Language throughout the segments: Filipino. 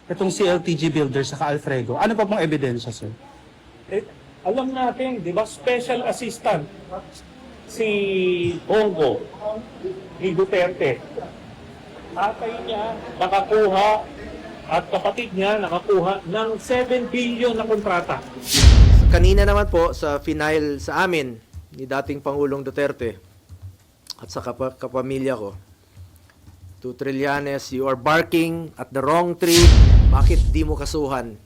itong CLTG Builders sa Alfredo. Ano pa pong ebidensya, sir? Eh, alam natin, di ba, special assistant si Bongo ni Duterte. Tatay niya nakakuha at kapatid niya nakakuha ng 7 billion na kontrata. Kanina naman po sa final sa amin ni dating Pangulong Duterte at sa kapamilya ko, to Trillanes, you are barking at the wrong tree. Bakit di mo kasuhan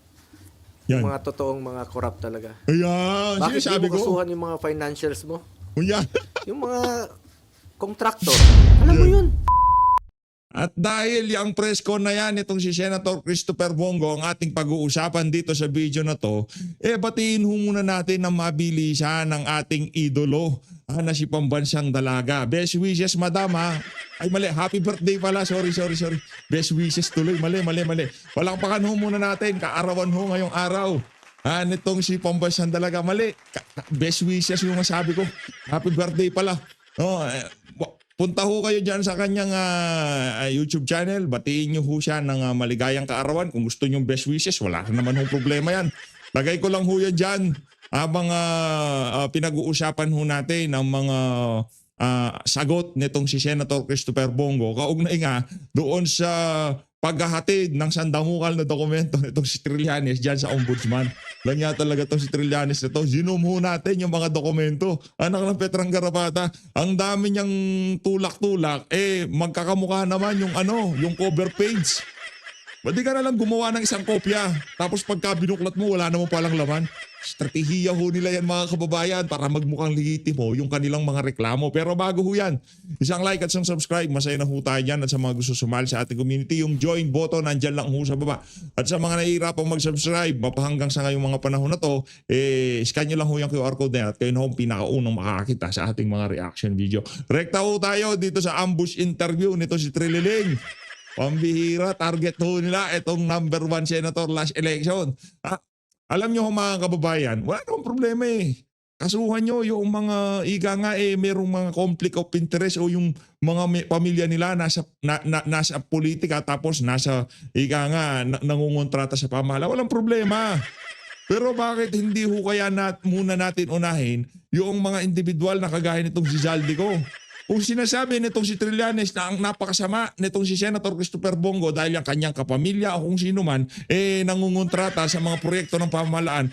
Yan. yung mga totoong mga corrupt talaga? Ayan, Bakit di sinasabi mo ko. kasuhan yung mga financials mo? Ayan. Yung mga contractor. Alam mo yun. At dahil yung press con na yan, itong si Senator Christopher Bongo, ang ating pag-uusapan dito sa video na to, batiin ho muna natin ng mabilisan ng ating idolo na si Pambansang Dalaga. Best wishes, madam ha. Ay mali, happy birthday pala. Sorry. Best wishes tuloy. Mali. Palakpakan ho muna natin. Kaarawan ho ngayong araw. Nitong si Pambansang Dalaga. Mali. Best wishes yung masabi ko. Happy birthday pala. Oh, punta ho kayo dyan sa kanyang YouTube channel. Batiin nyo ho siya ng maligayang kaarawan. Kung gusto nyo best wishes, wala naman ho problema yan. Lagay ko lang ho yan dyan. Habang pinag-uusapan ho natin ang mga sagot nitong si Senator Christopher Bongo. Kaugnay nga doon sa paghahatid ng sandangukal na dokumento nitong si Trillanes dyan sa ombudsman. Lang niya talaga itong si Trillanes na to. Zoom ho natin yung mga dokumento. Anak ng Petrang Garapata, ang dami niyang tulak-tulak. Magkakamukha naman yung cover page. Ba't di ka na lang gumawa ng isang kopya? Tapos pagka binuklat mo, wala naman palang laman. Strategiya ho nila yan mga kababayan para magmukhang legitimo yung kanilang mga reklamo. Pero bago ho yan, isang like at isang subscribe. Masaya na ho tayo dyan. At sa mga gusto sumali sa ating community, yung join button nandyan lang ho sa baba. At sa mga nahihirapang mag-subscribe, mapahanggang sa ngayong mga panahon na to, scan nyo lang ho yung QR code na yan at kayo na ho pinakaunang makakita sa ating mga reaction video. Rekta ho tayo dito sa ambush interview nito si Trililing. Pambihira, target ho nila itong number 1 senator last election. Alam nyo mga kababayan, wala namang problema Kasuhan nyo yung mga merong mga conflict of interest o yung mga pamilya nila nasa politika tapos nasa nangungontrata sa pamahalaan. Walang problema. Pero bakit hindi ho kaya muna natin unahin yung mga individual na kagaya nitong si Zaldico? Kung sinasabi nitong si Trillanes na ang napakasama nitong si Senator Christopher Bongo dahil ang kanyang kapamilya o kung sino man nangungontrata sa mga proyekto ng pamahalaan,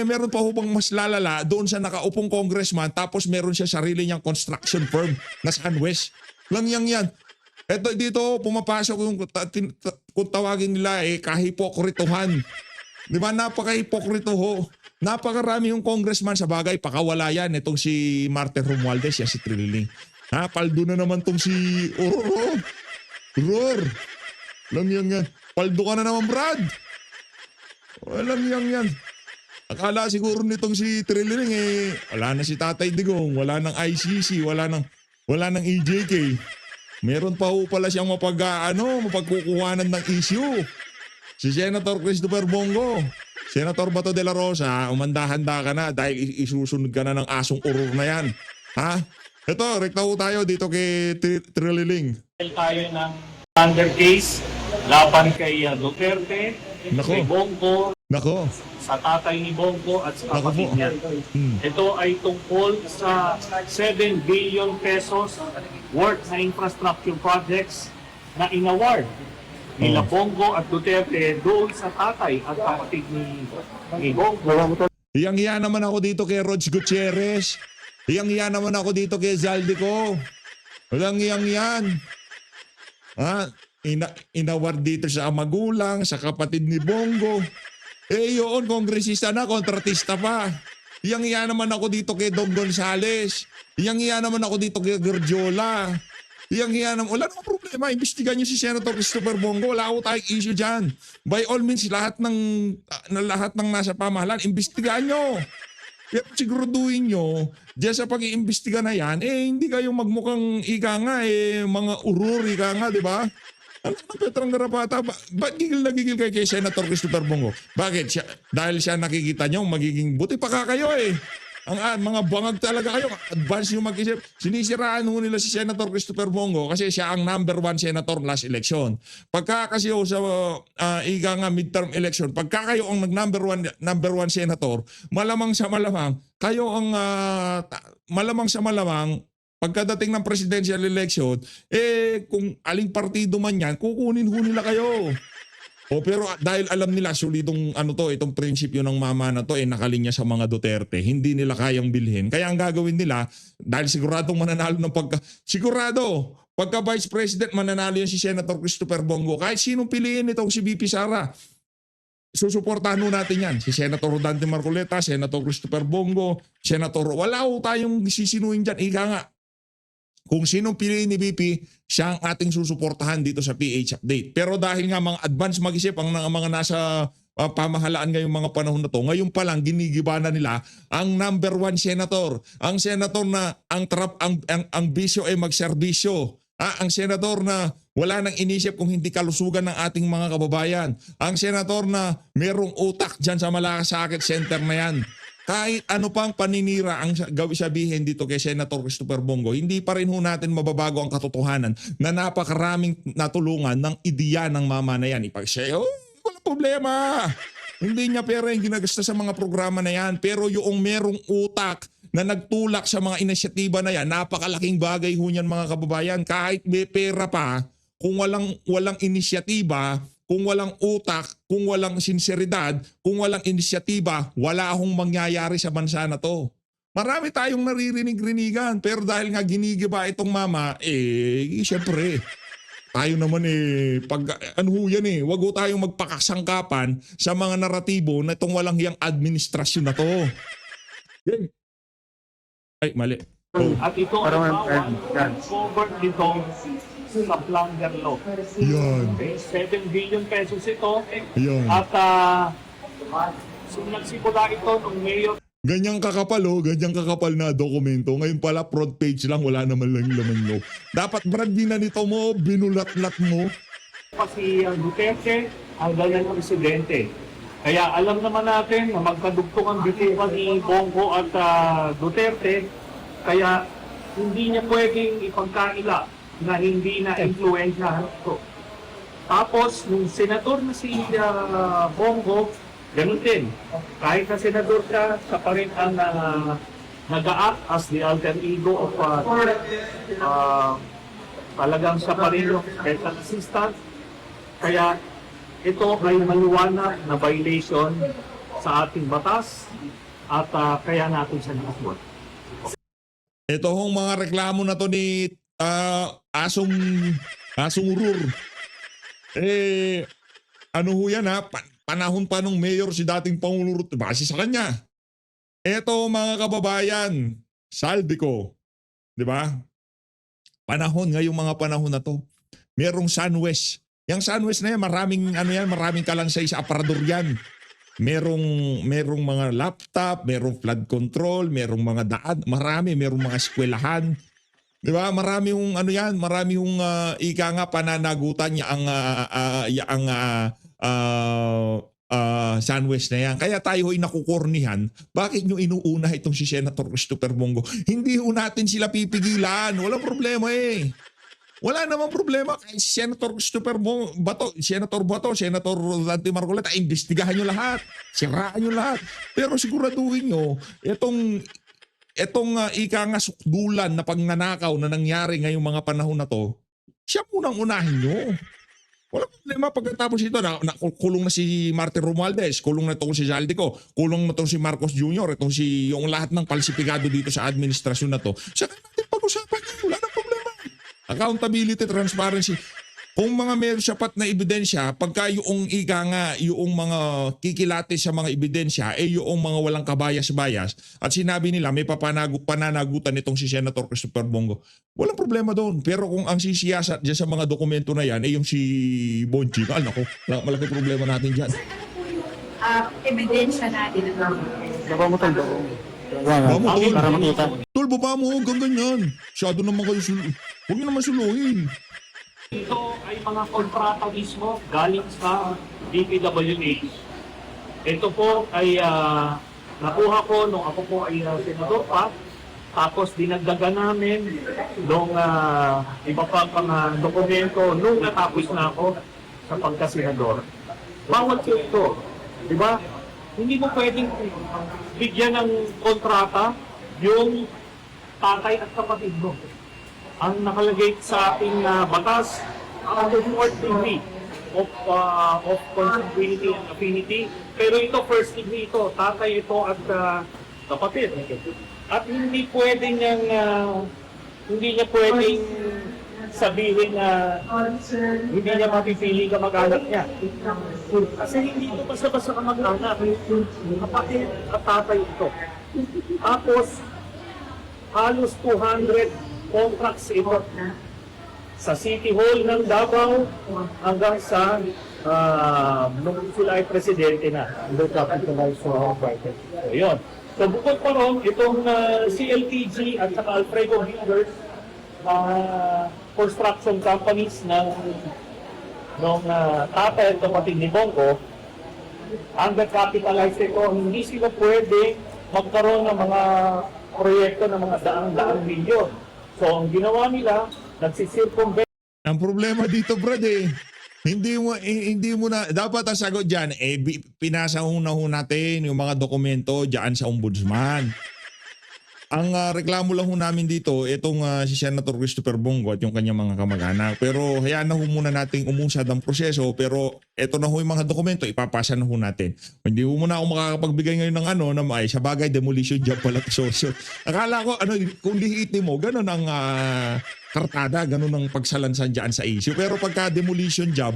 meron pa ho bang mas lalala doon sa nakaupong congressman tapos meron siya sarili niyang construction firm na Sunwest. Lang yan. Eto dito pumapasok yung kung tawagin nila kahipokritohan. Di ba napaka-hipokrito ho? Napakarami yung congressman sa bagay pakawala yan itong si Martin Romualdez si Trililing. Paldo na naman tong si Ror. Lang yan. Paldo ka na naman, Brad. Walang yan. Akala siguro nitong si Trililing wala na si Tatay Digong, wala ng ICC, wala ng EJK. Meron pa ho pala siyang mapagkukuhanan ng issue. Si Senator Christopher Bongo. Senator Bato de la Rosa, umanda-handa ka na dahil isusunod ka na ng asong urur na yan. Ito, rekta ho tayo dito kay Trililing. Tayo ng under case laban kay Duterte, Nako. kay Bongo, Nako. sa tatay ni Bongo at sa Nako kapatid po. niya. Ito ay tungkol sa 7 billion pesos worth na infrastructure projects na inaward nila Bongo at Duterte doon sa tatay at kapatid ni Bongo. Hiyang-hiya naman ako dito kay Rods Gutierrez. Hiyang-hiya naman ako dito kay Zaldico. Walang hiyang-yan. Inaward dito sa magulang, sa kapatid ni Bongo. Yun, kongresista na, kontratista pa. Hiyang-hiya naman ako dito kay Dong Gonzales. Hiyang-hiya naman ako dito kay Gerdiola. Hiyang-hiya naman. Wala namang problema. Imbestigan nyo si Senator Christopher Bongo. Wala ako tayong issue dyan. By all means, lahat ng nasa pamahalaan, imbestigan nyo. Kaya siguraduhin nyo, dyan sa pag-iimbestiga na yan, hindi kayong magmukhang mga urur, di ba? Ano na Petrang Garapata, ba't gigil na gigil kay Senator Christopher Bongo? Bakit? Dahil siya nakikita nyo, magiging buti pa ka kayo Mga bangag talaga kayo. Advance yung mag-isip. Sinisiraan ho nila si Senator Christopher Bongo kasi siya ang number 1 senator last election. Pagka kasi ho sa ika nga midterm election, pagka kayo ang number one senator, malamang sa malamang, kayo ang malamang sa malamang, pagkadating ng presidential election, kung aling partido man yan, kukunin ho nila kayo. Pero dahil alam nila solidong itong prinsipyo ng mama na to nakalinya sa mga Duterte, hindi nila kayang bilhin. Kaya ang gagawin nila, dahil siguradong mananalo ng pagka Vice President mananalo yan si Senator Christopher Bongo, kahit sinong piliin itong si VP Sara, susuportahan natin yan. Si Senator Rodante Marcoleta, Senator Christopher Bongo, Senator, wala ho tayong sisinuin dyan. Ika nga, kung sinong piliin ni VP, siya ang ating susuportahan dito sa PH Update. Pero dahil nga mga advance mag-isip ang mga nasa pamahalaan ngayong mga panahon na to, ngayon pa lang ginigiba na nila ang number 1 senator. Ang senator na ang bisyo ay magserbisyo. Ang senator na wala nang inisip kung hindi kalusugan ng ating mga kababayan. Ang senator na merong utak dyan sa Malasakit Center na yan. Kahit ano pang paninira ang sabihin dito kay Senator Christopher Bongo, hindi pa rin ho natin mababago ang katotohanan na napakaraming natulungan ng ideya ng mama na yan. Walang problema. Hindi niya pera yung ginagasta sa mga programa na yan. Pero yung merong utak na nagtulak sa mga inisyatiba na yan, napakalaking bagay ho niyan mga kababayan. Kahit may pera pa, kung walang inisyatiba, kung walang utak, kung walang sinseridad, kung walang inisyatiba, wala akong mangyayari sa bansa na to. Marami tayong naririnig-rinigan, pero dahil nga ginigiba itong mama, syempre, tayo naman wag ho tayong magpakasangkapan sa mga naratibo na itong walang hiyang administrasyon na to. Yan. Ay, mali. At ito ay bawal covered dito sa plunder law. Yan. Okay, 7 billion pesos ito. Yan. At nagsimula ito ng mayor. Ganyang kakapal na dokumento. Ngayon pala front page lang, wala naman lang laman no. Dapat Brad, nito mo, binulat-lat mo. Pa si Duterte ang ganyan presidente. Kaya alam naman natin na magkadugtong ang bituan ni Bongo at Duterte. Kaya hindi niya pwedeng ipagkaila na hindi na influensyahan ito. Tapos, nung senador na si Bongo, ganun din. Kahit na senador ka, siya pa rin ang nag-a-act as the alter ego of talagang siya pa rin yung special assistant. Kaya ito ay maliwanag na violation sa ating batas at kaya natin siya nakaswat. Ito hong mga reklamo na to ni Asong Urur. Ano ho yan panahon pa nung mayor si dating Pangulo Ruto, base sa kanya. Ito mga kababayan, saldi ko. Di ba? Ngayong mga panahon na to, merong SunWest. Yung SunWest na yan, maraming kalansay sa aparador yan. Merong mga laptop, merong flood control, merong mga daan, merong mga eskwelahan. Di ba? Marami yung ika nga pananagutan niya ang SunWest na yan. Kaya tayo ay nakukornihan. Bakit nyo inuuna itong si Senator Christopher Bongo? Hindi ho natin sila pipigilan. Walang problema Wala namang problema. Kahit si Senator Christopher Bato, Senator Rodante Marcoleta, imbestigahan nyo lahat. Siraan nyo lahat. Pero siguraduhin nyo, itong ika nga sukdulan na pagnanakaw na nangyari ngayong mga panahon na to, siya munang unahin nyo. Walang problema pagkatapos ito, kulong na si Martin Romualdez, kulong na itong si Zaldico, kulong na itong si Marcos Jr., yung lahat ng palsipigado dito sa administrasyon na to. Saka natin pag-usapan nyo, wala nang problema. Accountability, transparency. Kung mga meron sapat na ebidensya, pagka yung mga kikilati sa mga ebidensya, yung mga walang kabayas-bayas, at sinabi nila may pananagutan itong si Senator Christopher Bongo, walang problema doon. Pero kung ang sisiyasat dyan sa mga dokumento na yan, yung si Bonchi, malaki problema natin dyan. Ebidensya natin. Para makita. Tol, baba mo, hanggang ganyan. Masyado naman kayo huwag nyo naman suluhin. Ito ay mga kontrata mismo galing sa DPWH. Ito po ay nakuha ko nung ako po ay senador pa. Tapos dinagdagan namin nung iba pa pang dokumento nung natapos na ako sa pagkasenador. Bawal po ito. Di ba? Hindi mo pwedeng bigyan ng kontrata yung tatay at kapatid mo. Ang nakalagay sa ating batas, ang fourth degree of consanguinity and affinity. Pero ito, first degree ito. Tatay ito at kapatid. At hindi niya pwedeng sabihin na hindi niya mapipili kamag-anak niya. Kasi hindi ito basta-basta kamag-anak. Kapatid at tatay ito. Tapos, halos 200 contracts ito. Sa City Hall ng Davao hanggang sa nung sila ay presidente na. So, yun. So bukod pa ron, itong CLTG at saka Alfredo Builders construction companies ng tatay at kapatid ni Bongo, undercapitalized ito, hindi sila pwede magkaroon ng mga proyekto ng mga daang-daang milyon. So ang ginawa nila, nagsisircumvent. Ang problema dito, Brad, hindi mo na dapat ang sagot diyan pinasa na natin yung mga dokumento diyan sa ombudsman. Ang reklamo lang namin dito itong si Senator Christopher Bongo at yung kanyang mga kamag-anak. Pero hayaan na muna nating umusad ang proseso, pero eto na yung mga dokumento ipapasa na natin. Hindi mo na ako makakapagbigay ngayon ng na ay sa bagay demolition job pala to. So, akala ko kung lihitin mo ganun ang kartada, ganun ang pagsalansan dyan sa issue. Pero pagka demolition job,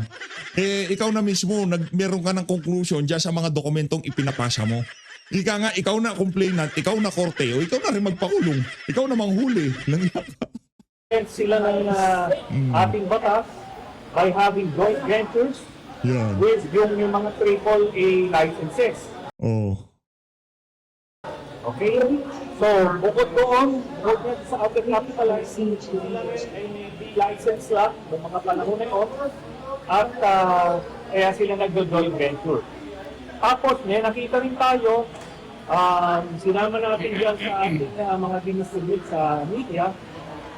ikaw na mismo, meron ka ng conclusion dyan sa mga dokumentong ipinapasa mo. Ika nga, ikaw na complainant, ikaw na korte, o ikaw na rin magpakulong. Ikaw na manghuli. Sila ng ating batas by having joint ventures with yung mga AAA licenses. Oh. Okay? So, bukod doon, bukod sa undercapitalized, ay may license lang ng mga panahon na yun at kaya sila nag-joint venture. Tapos, nakita rin tayo, sinama natin dyan sa ating mga distribute sa media,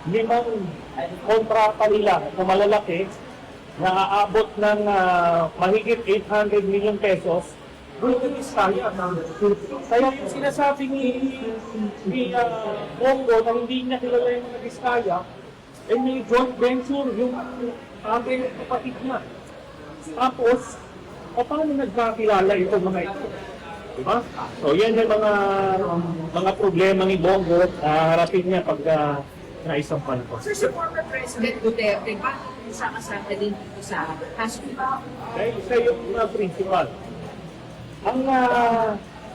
5 kontrata nila na malalaki na aabot ng mahigit 800 million pesos doon sa Vizcaya. Kaya yung sinasabi ni Bongo na hindi niya kilala yung mga Vizcaya, may joint venture yung ating kapatid niya. Tapos, paano nagkakilala itong mga ito? Diba? So yan yung mga problema ni Bongo na harapin niya pag naisampan ko. Sir, si former President Duterte, bakit kasama din dito sa kaso? Dahil siya yung principal. Ang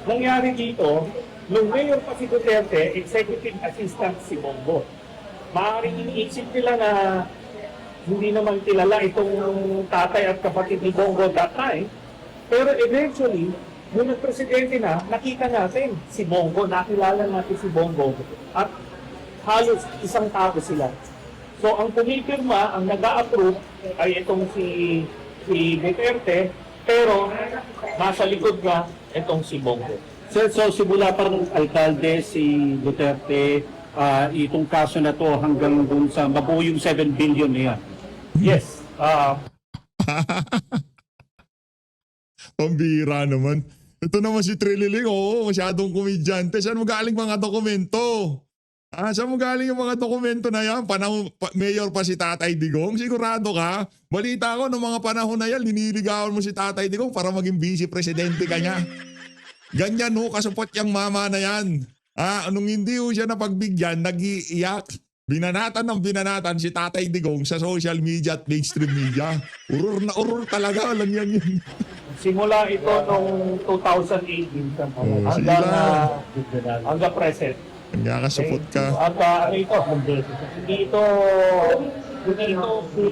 nangyari dito, nung mayor pa si Duterte, executive assistant si Bongo. Maaaring iniisip nila na hindi naman kilala itong tatay at kapatid ni Bongo that time. Pero eventually, nung nagpresidente na, nakita natin si Bongo, nakilala natin si Bongo. At halos isang tao sila. So ang pumipirma, ang nag-a-approve ay itong si Duterte, pero nasa likod nga itong si Bongo. Sir, so simula pa ng alkalde si Duterte, itong kaso na to hanggang dun sa mabuo yung 7 billion na yan. Yes. Pambira naman. Ito naman si Trililing, masyadong komedyante. Saan mo galing mga dokumento? Saan mo galing yung mga dokumento na yan? Mayor pa si Tatay Digong? Sigurado ka? Balita ko, noong mga panahon na yan, liniligawan mo si Tatay Digong para maging vice presidente ka niya. Ganyan kasupot yung mama na yan. Anong hindi siya napagbigyan, nag-iiyak. Binanatan si Tatay Digong sa social media at mainstream media. Uror na uror talaga, alam yan yun. Simula ito noong 2018 hanggang present. Nagkakasupot ka. At hindi ito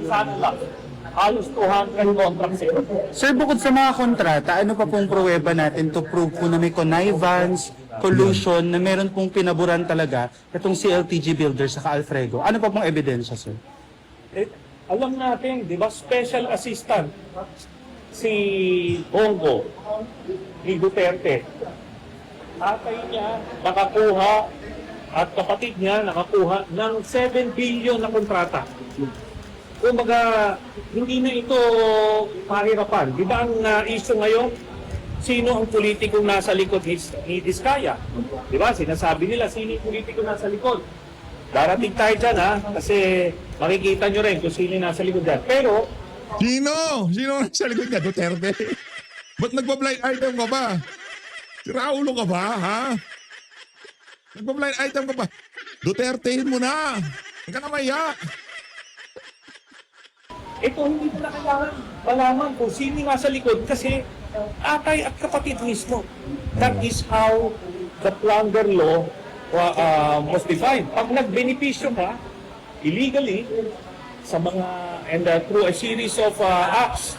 sana lang. Halos 200 contracts ito. Sir, bukod sa mga kontrata, ano pa pong pruweba natin to prove po na may connivance, collusion, na meron pong pinaburan talaga itong CLTG Builders sa Alfredo? Ano pa pong ebidensya, sir? Alam natin, di ba, special assistant si Bongo ni Duterte. tatay niya nakakuha at kapatid niya nakakuha ng 7 billion na kontrata. Kumbaga, hindi na ito mahirapan. Di ba ang issue ngayon, sino ang politikong nasa likod ni Diskaya? Di ba? Sinasabi nila, sino yung politikong nasa likod? Darating tayo dyan, ha? Kasi makikita nyo rin kung sino yung nasa likod dyan. Pero, Sino? Sino ang sa likod ka? Duterte? Ba't nagpa-blind item ka ba? Si Raulo ka ba, ha? Nagpa-blind item ka ba? Dutertehin mo na! Huwag ka na maya! ito hindi mo na kailangan malaman kung sino yung nasa likod kasi atay at kapatid mismo. That is how the plunder law was defined. Pag nagbenepisyo ka illegally sa mga and through a series of acts.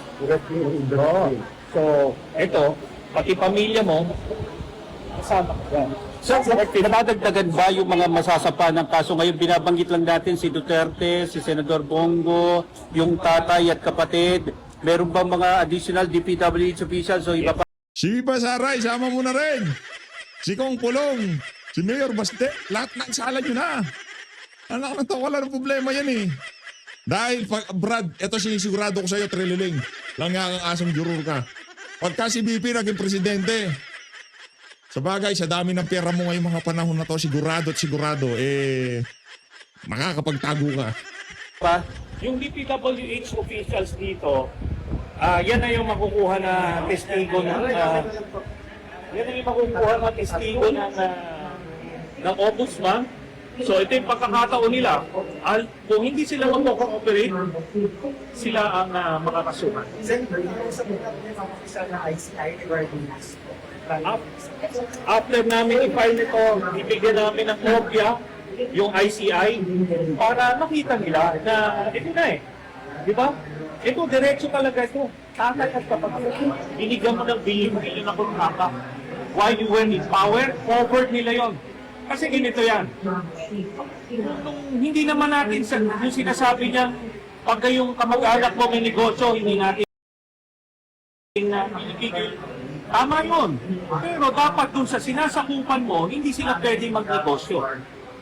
So, ito, pati pamilya mo, kasama ka. So, pinadadagdagan ba yung mga masasapa ng kaso? Ngayon binabanggit lang natin si Duterte, si Senador Bongo, yung tatay at kapatid. Meron bang mga additional DPWH officials o iba pa? Si Basaray, sama mo na rin! Si Kong Pulong! Si Mayor Baste, lahat na isala nyo na! Anak na to, wala ng problema yan eh. Dahil, Brad, ito sinisigurado ko sa'yo, Trililing. Langang asong juror ka. Pagka si BP naging presidente, sa bagay, sa dami ng pera mo ngayong mga panahon na to, sigurado at sigurado, makakapagtago ka. Pa? Yung DPWH officials dito, yan na yung makukuha na testigo ng yan na yung makukuha na testigo ng ombudsman. So ito yung pagkakataon nila. Kung hindi sila mag-cooperate, sila ang makakasuhan. After namin i-file nito, ibigyan namin ng kopya yung ICI para makita nila na ito na eh. Di ba? Ito, diretso talaga ito. Tatay at kapatid. Binigyan mo ng billion-billion na kontrata. While you were in power, covered nila yon. Kasi ganito yan. Nung hindi naman natin yung sinasabi niya, pag yung kamag-anak mo may negosyo, hindi natin pinipigil. Tama yun. Pero dapat dun sa sinasakupan mo, hindi sila pwede magnegosyo.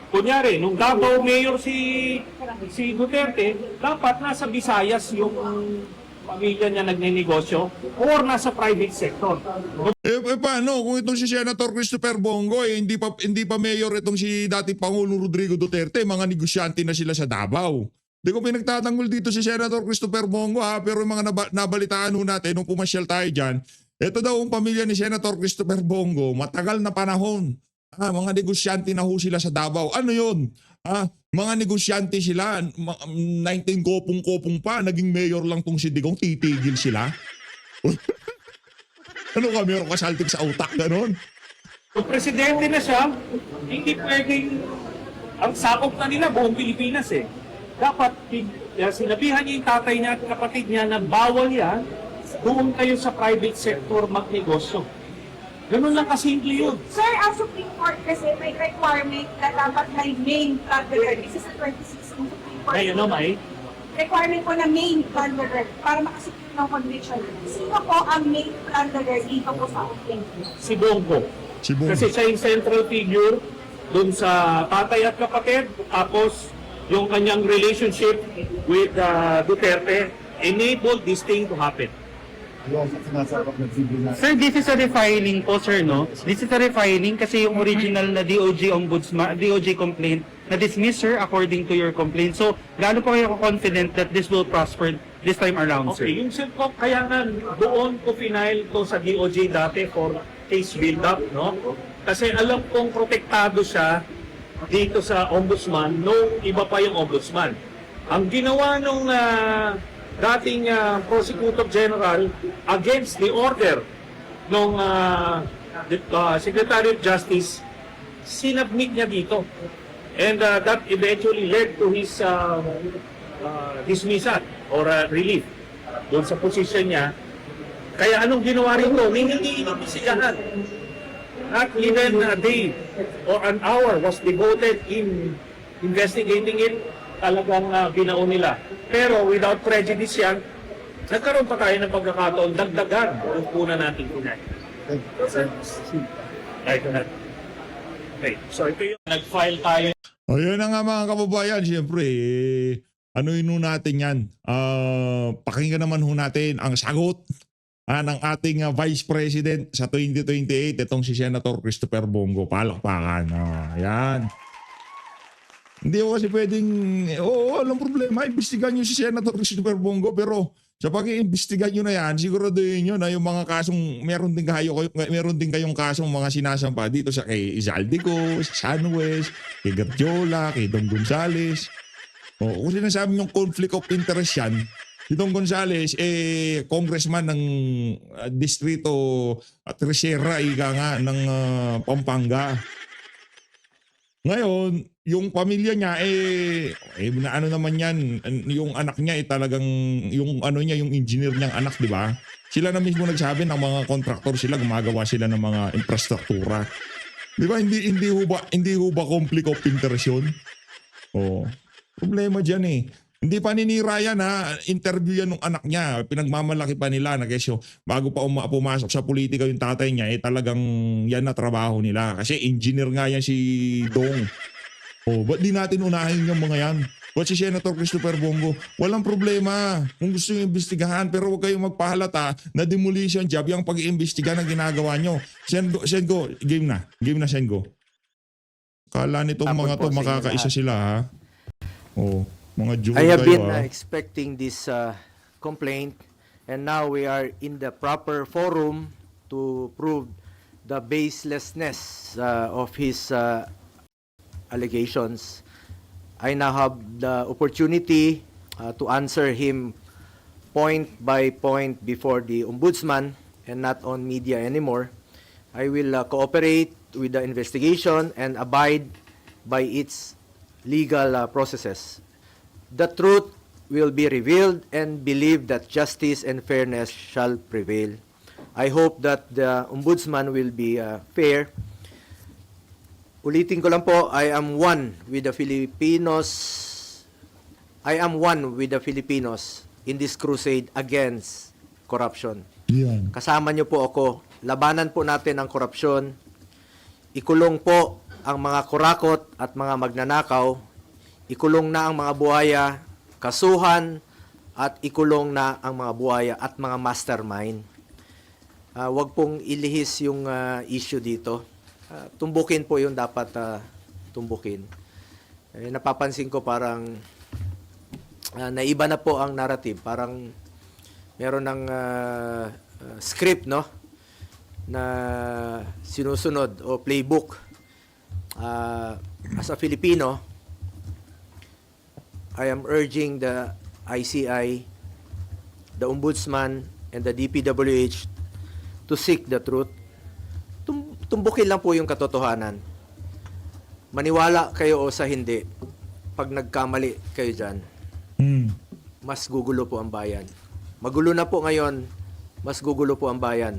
Kunyari, nung Davao Mayor si Duterte, dapat nasa Visayas yung pamilya niya nagnenegosyo or nasa private sector. Paano kung itong si Senator Christopher Bongo, hindi pa mayor itong si dating Pangulong Rodrigo Duterte, mga negosyante na sila sa Davao. Di ko pinagtatanggol dito si Senator Christopher Bongo ha, pero yung mga nabalitaan ho natin nung pumasyal tayo dyan, ito daw ang pamilya ni Senator Christopher Bongo, matagal na panahon. Mga negosyante na ho sila sa Davao. Ano yun? Mga negosyante sila, 19 kopong-kopong pa, naging mayor lang tong si Digong, titigil sila. Ano ka, meron kasaltik sa utak, ganon? Kung presidente na siya, hindi pwedeng ang sakop na nila buong Pilipinas eh. Dapat sinabihan niya yung tatay niya at kapatid niya na bawal yan, doon kayo sa private sector magnegosyo. Ganun lang kasimple yun. Sir, ang Supreme Court kasi may requirement na dapat may main plunderer. Isa sa 26 ng Supreme Court. Ngayon no, may? Requirement po na main plunderer para makasecure ng conviction. Sino po ang main plunderer dito po sa ating? Si Bongo. Si Bongo. Kasi siya yung central figure dun sa tatay at kapatid. Tapos yung kanyang relationship with Duterte enabled this thing to happen. Sir, this is a refiling po, sir, no? This is a refiling kasi yung original na DOJ ombudsman, DOJ complaint na-dismiss, sir, according to your complaint. So, gaano po kayo confident that this will prosper this time around, sir? Okay, yung SILCOC, kaya nga doon ko final to sa DOJ dati for case build-up, no? Kasi alam kong protektado siya dito sa ombudsman nung iba pa yung ombudsman. Ang ginawa nung dating Prosecutor General against the order nung Secretary of Justice, sinubmit niya dito. And that eventually led to his dismissal or relief doon sa position niya. Kaya anong ginawa rito? Hindi inimbisigahan. Not even a day or an hour was devoted in investigating it. Talagang binaon nila. Pero without prejudice yan, nagkaroon pa tayo ng pagkakataon, dagdagan yung una nating kunay. Okay, so ito yung nag-file tayo. O yun na nga mga kababayan, siyempre, anuin ho natin yan. Pakinggan naman ho natin ang sagot ng ating Vice President sa 2028, itong si Senator Christopher Bongo. Palakpakan. Yan. Hindi ko kasi pwedeng, walang problema, imbestigan nyo si Senator Christopher Bongo, pero sa pag-iimbestigan nyo na yan, siguraduhin nyo na yung mga kasong, meron din kayong kasong mga sinasampa dito sa kay Izaldico, sa Sunwest, kay Garjola, kay Don Gonzales. Kung sinasabi yung conflict of interest yan, si Don Gonzales, congressman ng distrito Tresera, ika nga, ng Pampanga. Ngayon, yung pamilya niya, na ano naman yan, yung anak niya, talagang, yung ano niya, yung engineer niyang anak, di ba? Sila na mismo nagsabi ng mga kontraktor sila, gumagawa sila ng mga infrastruktura. Di ba? Hindi ho ba conflict of interest yun? Problema dyan eh. Hindi pa ninira yan ha. Interview yan ng anak niya. Pinagmamalaki pa nila na kesyo. Bago pa pumasok sa politika yung tatay niya, talagang yan na trabaho nila. Kasi engineer nga yan si Dong. Ba't di natin unahin yung mga yan? Ba't si Senator Christopher Bongo? Walang problema kung gusto nyo imbestigahan, pero huwag kayong magpahalata na demolition job yung pag-iimbestiga na ginagawa nyo. Sengo, game na. Game na, Sengo. Kala nitong mga to makakaisa sila ha. Mga Jew I have kayo, been expecting this complaint, and now we are in the proper forum to prove the baselessness of his allegations. I now have the opportunity to answer him point by point before the ombudsman and not on media anymore. I will cooperate with the investigation and abide by its legal processes. The truth will be revealed, and believe that justice and fairness shall prevail. I hope that the ombudsman will be fair. Ulitin ko lang po, I am one with the Filipinos in this crusade against corruption. Yan. Kasama niyo po ako. Labanan po natin ang korupsyon. Ikulong po ang mga kurakot at mga magnanakaw. Ikulong na ang mga buhaya, kasuhan, at ikulong na ang mga buhaya at mga mastermind. Huwag pong ilihis yung issue dito. Tumbukin po yung dapat tumbukin. Napapansin ko parang naiba na po ang narrative. Parang meron ng script, no? Na sinusunod o playbook. As a Filipino, I am urging the ICI, the Ombudsman, and the DPWH to seek the truth. Tumbukin lang po yung katotohanan. Maniwala kayo o sa hindi, pag nagkamali kayo dyan, mas gugulo po ang bayan. Magulo na po ngayon, mas gugulo po ang bayan.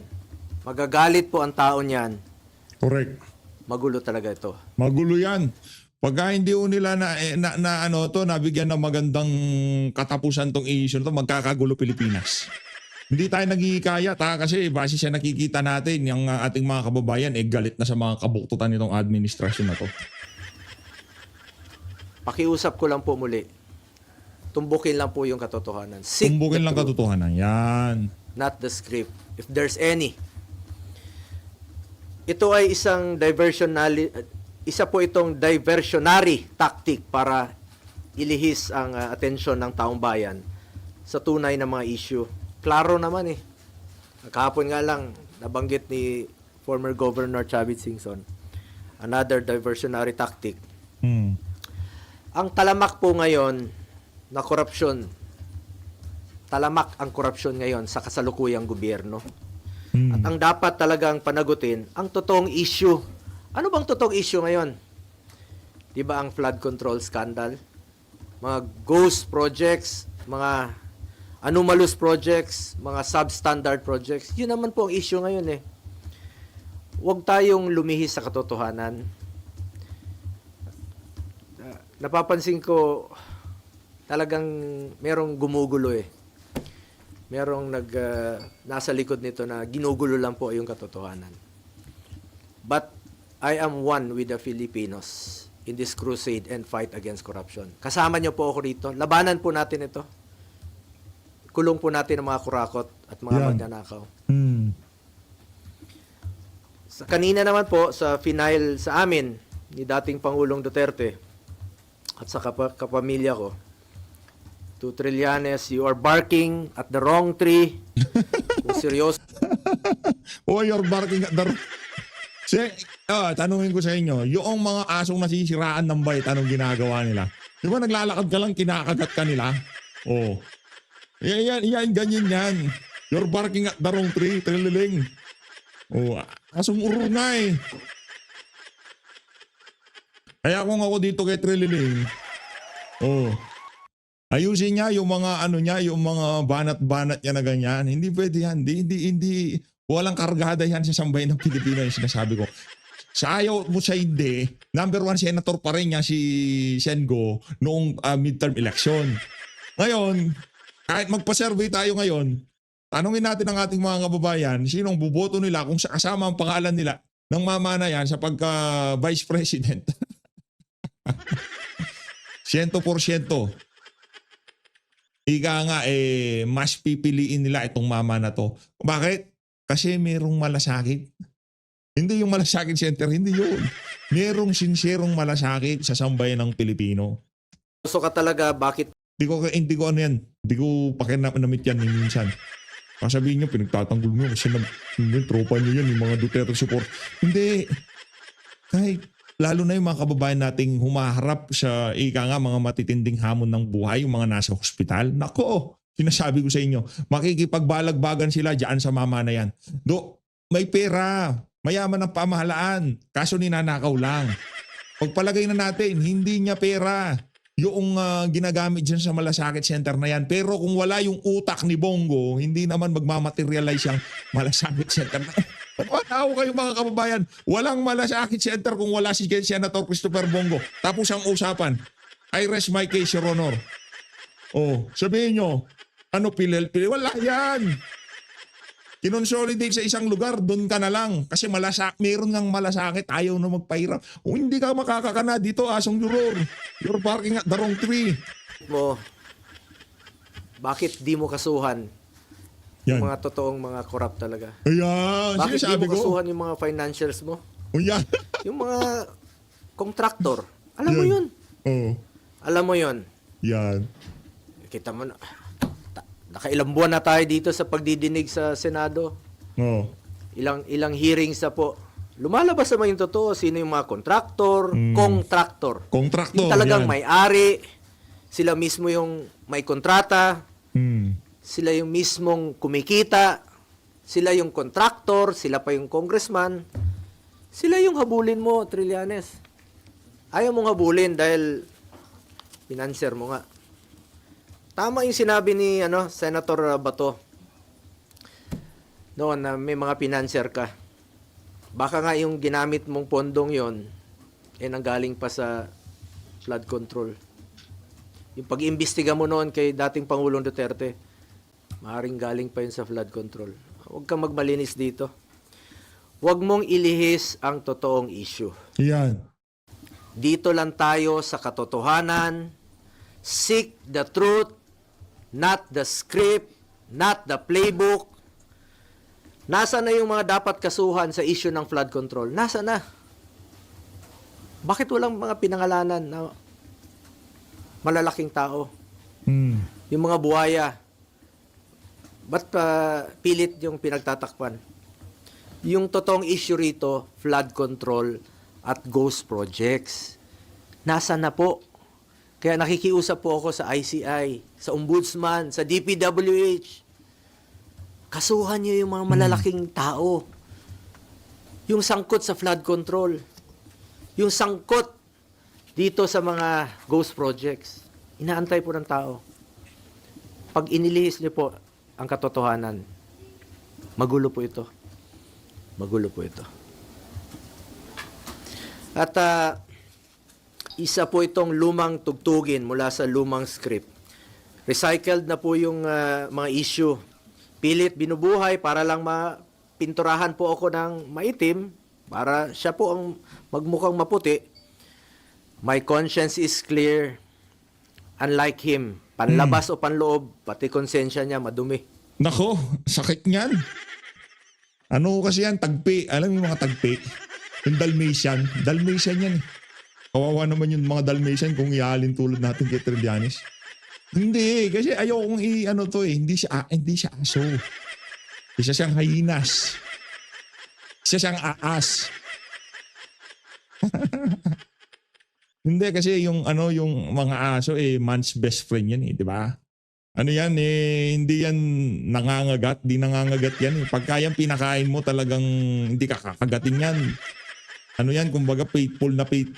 Magagalit po ang tao niyan. Correct. Magulo talaga ito. Magulo yan. Pagka hindi ho nila nabigyan ng magandang katapusan tong issue to, magkakagulo Pilipinas. Hindi tayo nagkikaya kasi base sa nakikita natin, yung ating mga kababayan galit na sa mga kabuktutan nitong administrasyon na to. Pakiusap ko lang po muli. Tumbukin lang po yung katotohanan. Seek Tumbukin the lang truth, katotohanan. Yan. not the script. If there's any. Ito ay isa po itong diversionary tactic para ilihis ang atensyon ng taong bayan sa tunay na mga issue. Klaro naman eh. Kahapon nga lang, nabanggit ni former Governor Chavit Singson, another diversionary tactic. Ang talamak po ngayon na korupsyon, talamak ang korupsyon ngayon sa kasalukuyang gobyerno. At ang dapat talagang panagutin, ang totoong issue. Ano bang totoong issue ngayon? Di ba ang flood control scandal? Mga ghost projects, mga anomalous projects, mga substandard projects. Yun naman po ang issue ngayon eh. Huwag tayong lumihis sa katotohanan. Napapansin ko talagang merong gumugulo eh. Merong nasa likod nito na ginugulo lang po yung katotohanan. But I am one with the Filipinos in this crusade and fight against corruption. Kasama niyo po ako rito. Labanan po natin ito. Kulong po natin ang mga kurakot at mga Yan. magnanakaw. Hmm. Sa kanina naman po, sa final sa amin ni dating Pangulong Duterte at sa kapamilya ko, to Trillanes, you are barking at the wrong tree. Kung seryoso Oh, you're barking at the... Tanungin ko sa inyo, yung mga asong nasisiraan ng bait, anong ginagawa nila? Di ba naglalakad ka lang, kinakagat ka nila? Oh. Yan, ganyan yan. You're barking at the wrong tree, trililing. Oh, asong urur nga eh. Kaya kung ako dito kay Trililing, oh, ayusin niya yung mga ano niya, yung mga banat-banat niya na ganyan. Hindi pwede yan. Hindi, walang kargada yan sa sambayan ng Pilipino yung sinasabi ko. Sa ayaw mo sa hindi, number 1 senator pa rin niya si Sengo noong midterm election. Ngayon, kahit magpa-survey tayo ngayon, tanungin natin ang ating mga kababayan, sinong buboto nila kung kasama ang pangalan nila ng mamana yan sa pagka-vice president. 100%. Ika nga mas pipiliin nila itong mama na to. Bakit? Kasi merong malasakit. Hindi yung malasakit center, hindi yun. Merong sinserong malasakit sa sambayan ng Pilipino. ka talaga, bakit Hindi ko ano yan. Hindi ko pakinamit yan ni minsan. Kasabihin nyo, pinagtatanggol nyo kasi tropa nyo yan, yung mga Duterte support. Hindi. Kahit lalo na yung mga kababayan nating humaharap sa mga matitinding hamon ng buhay, yung mga nasa hospital. Nako, sinasabi ko sa inyo, makikipagbalagbagan sila dyan sa mama na yan. May pera, mayaman ang pamahalaan, kaso ninanakaw lang. Pagpalagay na natin, hindi niya pera yung ginagamit dyan sa malasakit center na yan. Pero kung wala yung utak ni Bongo, hindi naman magmamaterialize yung malasakit center na yan. Tao kayo mga kababayan, walang malasakit center kung wala si Senator Christopher Bongo. Tapos ang usapan, I rest my case, Your Honor. Oh, sabihin nyo, ano pilil? Wala yan. Kinonsolidate sa isang lugar, doon ka na lang. Kasi meron ngang malasakit, ayaw na magpahirap. O hindi ka makakakana dito, asong juror. You're barking at the wrong tree. mo, bakit di mo kasuhan Yan. yung mga totoong mga corrupt talaga? Ayan, Bakit di sinasabi mo ko. kasuhan yung mga financials mo? O yan. Yung mga contractor. Alam mo yun. Oh, Alam mo yun. yan. Kita mo na. Nakailang buwan na tayo dito sa pagdidinig sa Senado. Oh. Ilang hearings na po. Lumalabas naman yung totoo. Sino yung mga contractor, contractor. Contractor. Yung talagang yan. may-ari. Sila mismo yung may kontrata. Hmm. Sila yung mismong kumikita. Sila yung contractor. Sila pa yung congressman. Sila yung habulin mo, Trillanes. Ayaw mong habulin dahil financer mo nga. Tama yung sinabi ni Senator Bato noon na may mga financer ka. Baka nga yung ginamit mong pondong yon nanggaling pa sa flood control. Yung pag-imbestiga mo noon kay dating Pangulong Duterte, maaaring galing pa yun sa flood control. Huwag kang magmalinis dito. Huwag mong ilihis ang totoong issue. Yan. Dito lang tayo sa katotohanan. Seek the truth, not the script, not the playbook. Nasa na yung mga dapat kasuhan sa issue ng flood control? Nasa na? Bakit walang mga pinangalanan na malalaking tao? Hmm. Yung mga buhaya, ba't pilit yung pinagtatakpan? Yung totoong issue rito, flood control at ghost projects. Nasa na po? Kaya nakikiusap po ako sa ICI, sa Ombudsman, sa DPWH. Kasuhan niyo yung mga malalaking tao. Yung sangkot sa flood control. Yung sangkot dito sa mga ghost projects. Inaantay po ng tao. Pag inilihis niyo po ang katotohanan, magulo po ito. Magulo po ito. At isa po itong lumang tugtugin mula sa lumang script. Recycled na po yung mga issue. Pilit binubuhay para lang mapinturahan po ako ng maitim Para siya po ang magmukhang maputi. My conscience is clear. Unlike him, panlabas o panloob, pati konsensya niya madumi. Nako, sakit niyan. Ano kasi yan, tagpi. Alam mo yung mga tagpi? Yung Dalmatian. Dalmatian yan. Kawawa naman yung mga Dalmatian kung ihalin tulad natin kay Trillanes. Hindi, kasi ayokong ano to eh. Hindi siya aso. Isa siyang hyenas. Isa siyang aas. Hindi kasi yung yung mga aso man's best friend yan di ba? Ano yan hindi yan nangangagat, di nangangagat yan Pagka yan pinakain mo talagang hindi ka kakagatin yan. Ano yan, kumbaga faithful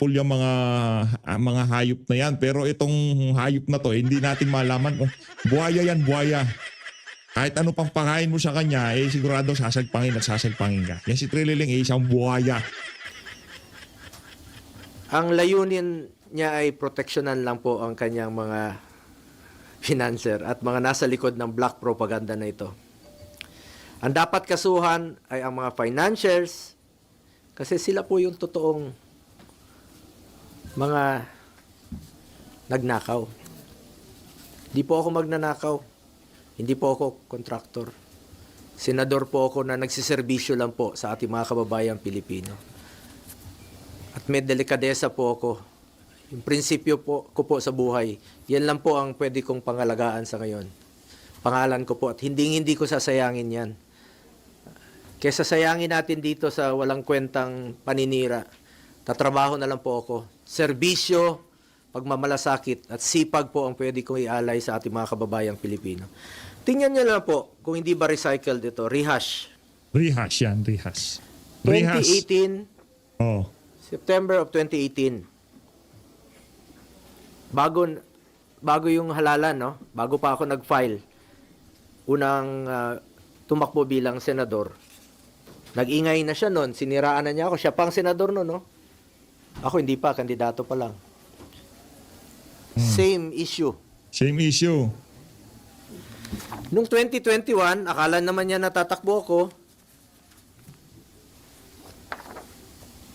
yung mga hayop na yan. Pero itong hayop na to, hindi natin malaman. Buhaya yan, buhaya. Kahit ano pang pakain mo sa kanya, sigurado sasagpangin at sasagpangin ka. Yan si Trililing, isang buhaya. Ang layunin niya ay proteksyonan lang po ang kanyang mga financer at mga nasa likod ng black propaganda na ito. Ang dapat kasuhan ay ang mga financiers kasi sila po yung totoong mga nagnakaw. Hindi po ako magnanakaw. Hindi po ako kontraktor. Senador po ako na nagsiservisyo lang po sa ating mga kababayang Pilipino. At may delikadesa po ako. Yung prinsipyo ko po sa buhay, yan lang po ang pwede kong pangalagaan sa ngayon. Pangalan ko po at hindi ko sasayangin yan. Kesa sayangin natin dito sa walang kwentang paninira, tatrabaho na lang po ako. Serbisyo, pagmamalasakit at sipag po ang pwede kong ialay sa ating mga kababayang Pilipino. Tingnan nyo lang po kung hindi ba recycled ito. Rehash. Rehash yan, rehash. 2018, Oh. September of 2018. Bago yung halalan, no? Bago pa ako nag-file. Unang tumakbo bilang senador. Nag-ingay na siya noon. Siniraan na niya ako. Siya pang senador noon, no? Ako hindi pa. Kandidato pa lang. Same issue. Same issue. Nung 2021, akala naman niya natatakbo ako.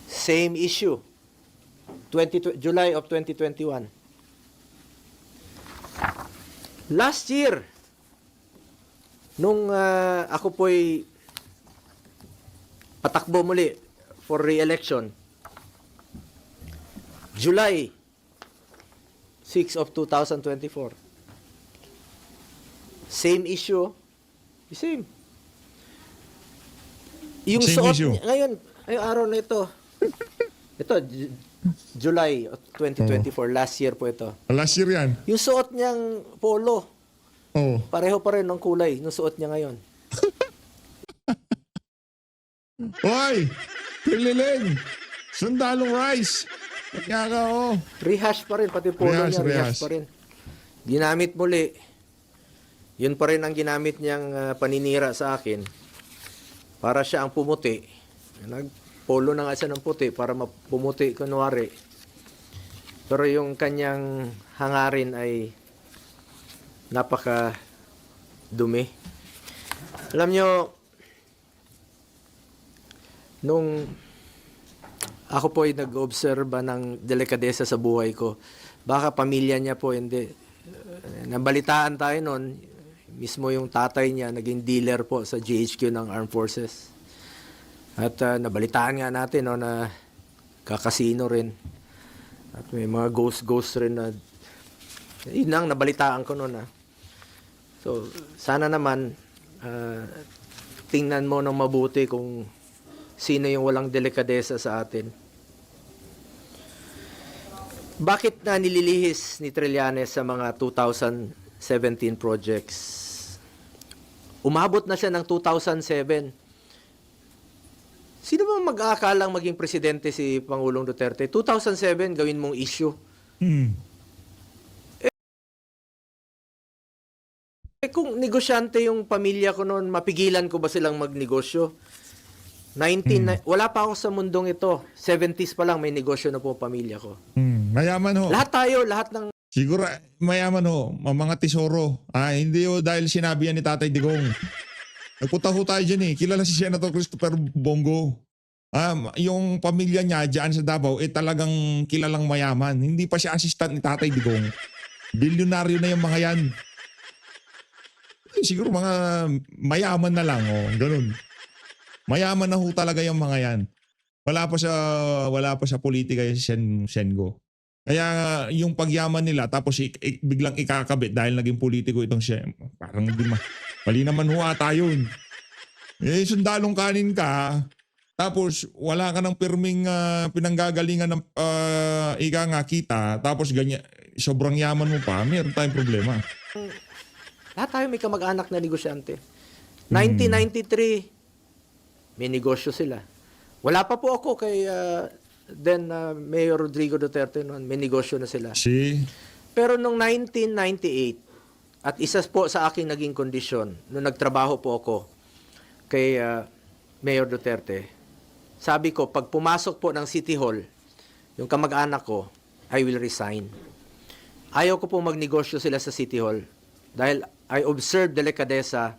Same issue. July of 2021. Last year, nung ako po'y patakbo muli for re-election, July 6 of 2024. Same issue. The same. Yung Same suot issue. ngayon, ay araw na ito. Ito, July of 2024, last year po ito. Last year yan. Yung suot niyang polo, Oh. pareho pa rin ng kulay ng suot niya ngayon. Hoy! Trililing! Sundalong rice! Kaya ka Rehash pa rin, pati polo Rehash, niya, rehash rehash. pa rin. Ginamit muli. Yun pa rin ang ginamit niyang paninira sa akin. Para siya ang pumuti. Nagpolo na nga siya ng puti para pumuti kunwari. Pero yung kanyang hangarin ay napaka dumi. Alam nyo, nung ako po ay nag-obserba ng delikadesa sa buhay ko, baka pamilya niya po hindi. Nabalitaan tayo noon, mismo yung tatay niya naging dealer po sa GHQ ng Armed Forces. At nabalitaan nga natin na kakasino rin. At may mga ghost rin na yun ang nabalitaan ko noon. So, sana naman tingnan mo ng mabuti kung sino yung walang delikadesa sa atin. Bakit na nililihis ni Trillanes sa mga 2017 projects? Umabot na siya ng 2007. Sino bang mag-aakalang maging presidente si Pangulong Duterte? 2007, gawin mong issue. Kung negosyante yung pamilya ko noon, mapigilan ko ba silang magnegosyo? Wala pa ako sa mundong ito. 70s pa lang may negosyo na po ang pamilya ko. Mayaman ho. Lahat tayo, lahat ng Siguro mayaman ho. Mga tesoro. Hindi ho dahil sinabi yan ni Tatay Digong. Nagpunta ho tayo dyan Kilala si Senator Christopher Bongo. yung pamilya niya dyan sa Davao, talagang kilalang mayaman. Hindi pa siya assistant ni Tatay Digong. Bilyonaryo na yung mga yan. Siguro mga mayaman na lang, ganun. Mayaman na ho talaga yung mga yan. Wala pa sa politika yung Sengo. Kaya yung pagyaman nila tapos biglang ikakabit dahil naging politiko itong siya. Parang hindi mali naman ho ata yun. Sundalong kanin ka, tapos wala ka ng pirming pinanggagalingan ng ika nga kita, tapos ganyan, sobrang yaman mo pa, meron tayong problema. Lahat tayo may kamag-anak na negosyante. 1993, may negosyo sila. Wala pa po ako kay Mayor Rodrigo Duterte noon, may negosyo na sila. Pero nung 1998, at isa po sa aking naging kondisyon, nung nagtrabaho po ako kay Mayor Duterte, sabi ko, pag pumasok po ng City Hall, yung kamag-anak ko, I will resign. Ayaw ko po magnegosyo sila sa City Hall dahil I observe delikadesa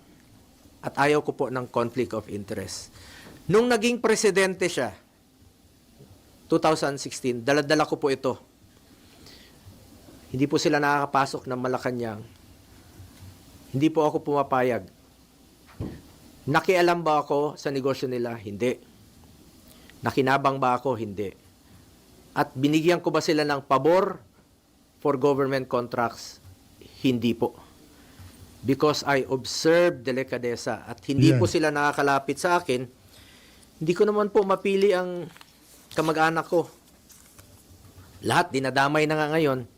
at ayaw ko po ng conflict of interest. Nung naging presidente siya, 2016, dala-dala ko po ito. Hindi po sila nakakapasok ng Malacanang. Hindi po ako pumapayag. Nakialam ba ako sa negosyo nila? Hindi. Nakinabang ba ako? Hindi. At binigyan ko ba sila ng pabor for government contracts? Hindi po. Because I observed delikadesa at hindi po sila nakakalapit sa akin, hindi ko naman po mapili ang kamag-anak ko. Lahat dinadamay na nga ngayon.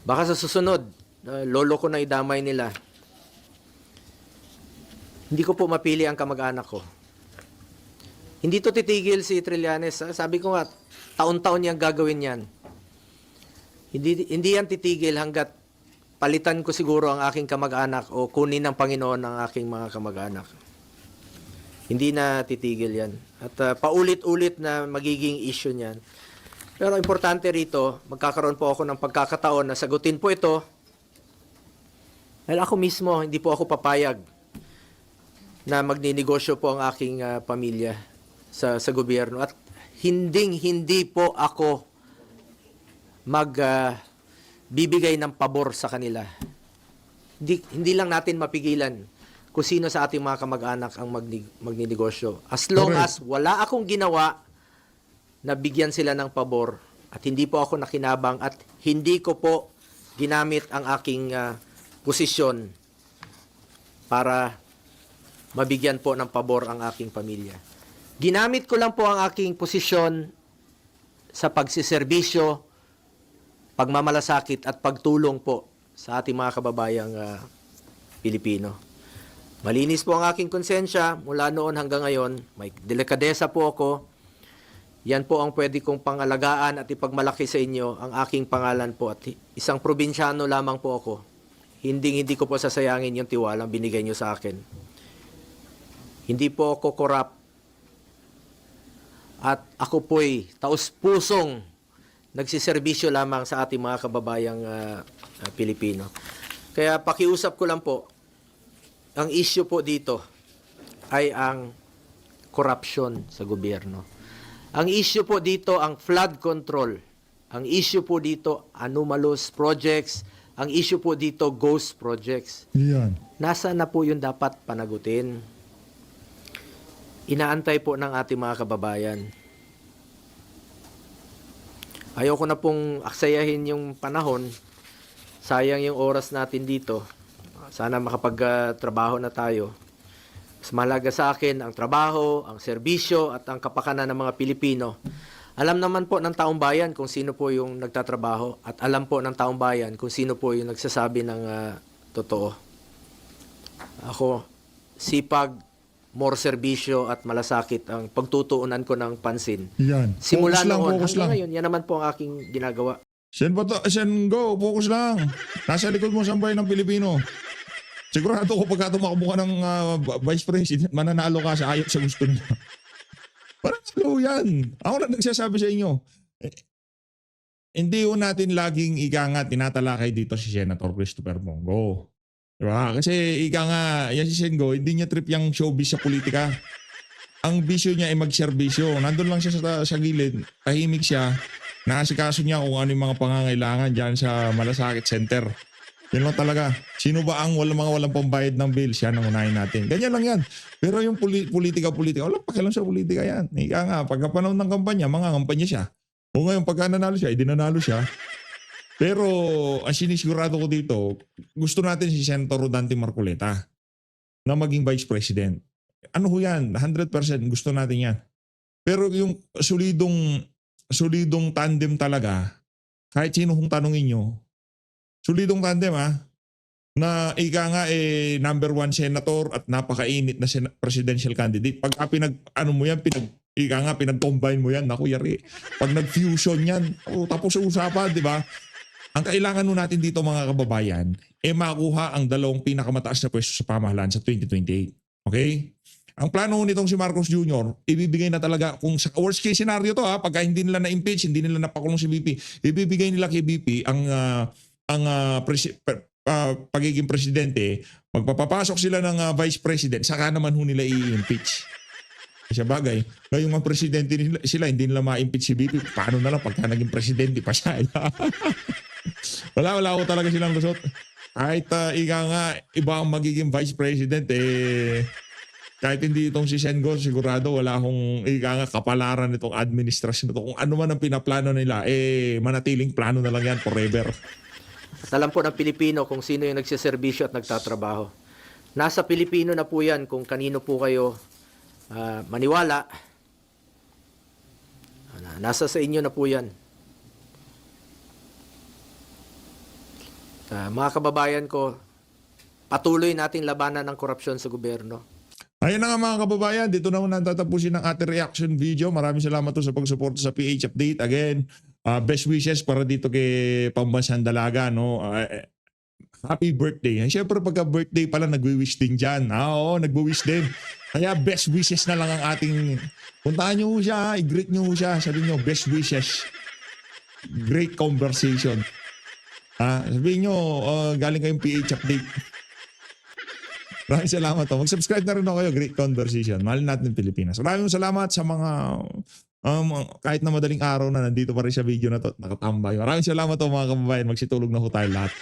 Baka sa susunod, lolo ko na idamay nila. Hindi ko po mapili ang kamag-anak ko. Hindi to titigil si Trillanes. Sabi ko nga, taon-taon niyang gagawin yan. Hindi yan titigil hanggat palitan ko siguro ang aking kamag-anak o kunin ng Panginoon ang aking mga kamag-anak. Hindi na titigil yan. At paulit-ulit na magiging issue niyan. Pero importante rito, magkakaroon po ako ng pagkakataon na sagutin po ito. Dahil ako mismo, hindi po ako papayag na magninegosyo po ang aking pamilya sa gobyerno. At hindi po ako bibigay ng pabor sa kanila. Hindi lang natin mapigilan kung sino sa ating mga kamag-anak ang magninegosyo. As long as wala akong ginawa na bigyan sila ng pabor at hindi po ako nakinabang at hindi ko po ginamit ang aking posisyon para mabigyan po ng pabor ang aking pamilya. Ginamit ko lang po ang aking posisyon sa pagsiservisyo, pagmamalasakit at pagtulong po sa ating mga kababayang Pilipino. Malinis po ang aking konsensya mula noon hanggang ngayon. May delikadesa po ako. Yan po ang pwede kong pangalagaan at ipagmalaki sa inyo ang aking pangalan po. At isang probinsyano lamang po ako. Hindi ko po sasayangin yung tiwalang binigay nyo sa akin. Hindi po ako korap. At ako po'y taus-pusong nagsiservisyo lamang sa ating mga kababayang Pilipino. Kaya pakiusap ko lang po, ang issue po dito ay ang corruption sa gobyerno. Ang issue po dito ang flood control. Ang issue po dito anomalous projects. Ang issue po dito ghost projects. Yan. Nasaan na po yung dapat panagutin? Inaantay po ng ating mga kababayan. Ayoko na pong aksayahin yung panahon. Sayang yung oras natin dito. Sana makapagtrabaho na tayo. Mas mahalaga sa akin ang trabaho, ang serbisyo at ang kapakanan ng mga Pilipino. Alam naman po ng taong bayan kung sino po yung nagtatrabaho at alam po ng taong bayan kung sino po yung nagsasabi ng totoo. Ako, sipag, more serbisyo at malasakit ang pagtutuunan ko ng pansin. Yan. Simula Focus lang, noon focus hanggang lang. ngayon, yan naman po ang aking ginagawa. Sen ba to? Sen, go. Focus lang. Nasa likod mo sa bayan ng Pilipino. Sigurado ko pagka tumakbo ka ng Vice President, mananalo ka sa ayot sa gusto niya. Parang ano yan. Ako na nagsasabi sa inyo. Hindi natin laging ika nga tinatalakay dito si Senator Christopher Bongo. Diba? Kasi ika nga, yan si Sengo, hindi niya trip yung showbiz sa politika. ang bisyo niya ay magserbisyo. Nandun lang siya sa gilid, tahimik siya, naasikaso niya kung ano yung mga pangangailangan dyan sa Malasakit Center. Yun lang talaga. Sino ba ang walang pambayad ng bill? Siya nang unahin natin. Ganyan lang yan. Pero yung politika, walang pakialam sa politika yan. Ika nga, pagka panahon ng kampanya, mga kampanya siya. O ngayon, pagka nanalo siya, dinanalo siya. Pero ang sinisigurado ko dito, gusto natin si Senator Rodante Marcoleta na maging Vice President. Ano ho yan? 100% gusto natin yan. Pero yung solidong tandem talaga, kahit sino kung tanongin nyo, solidong tandem na ika nga number 1 senator at napakainit na presidential candidate. Pag pinag-combine mo yan, naku yari. Pag nag-fusion yan, tapos sa usapan, di ba? Ang kailangan nun natin dito mga kababayan, makuha ang dalawang pinakamataas na pwesto sa pamahalaan sa 2028. Okay? Ang plano nitong si Marcos Jr., ibibigay na talaga, kung sa worst case scenario to pagka hindi nila na-impeach, hindi nila napakulong si VP, ibibigay nila kay VP pagiging presidente, magpapapasok sila ng vice president, saka naman ho nila i-impeach. Sa bagay, ngayong mga presidente sila, hindi nila ma-impeach si VP, paano na lang pagka naging presidente pa siya? wala ko talaga silang lusot. Kahit ika nga, iba ang magiging vice president, kahit hindi itong si Sengo, sigurado wala akong ika nga kapalaran itong administrasyon ito. Kung ano man ang pinaplano nila, manatiling plano na lang yan forever. At alam po ng Pilipino kung sino yung nagsiservisyo at nagtatrabaho. Nasa Pilipino na po yan kung kanino po kayo maniwala. Nasa sa inyo na po yan. Mga kababayan ko, patuloy nating labanan ng korupsyon sa gobyerno. Ayun na nga mga kababayan, dito na muna tatapusin ang ating reaction video. Maraming salamat po sa pagsuporta sa PH Update. Again, best wishes para dito kay Pambansang Dalaga. No? Happy birthday. Siyempre pagka birthday pala, nagwi-wish din dyan. Oo, nagwi-wish din. Kaya best wishes na lang ang ating... Puntahan nyo siya, i-greet nyo siya. Sabihin nyo, best wishes. Great conversation. Sabihin nyo, galing kayong PH Update. Maraming salamat. Mag-subscribe na rin ako kayo. Great conversation. Mahal natin Pilipinas. Maraming salamat sa mga kahit na madaling araw na nandito pa rin sa video na to. Nakatambay. Maraming salamat mga kababayan. Magsitulog na ho tayo lahat.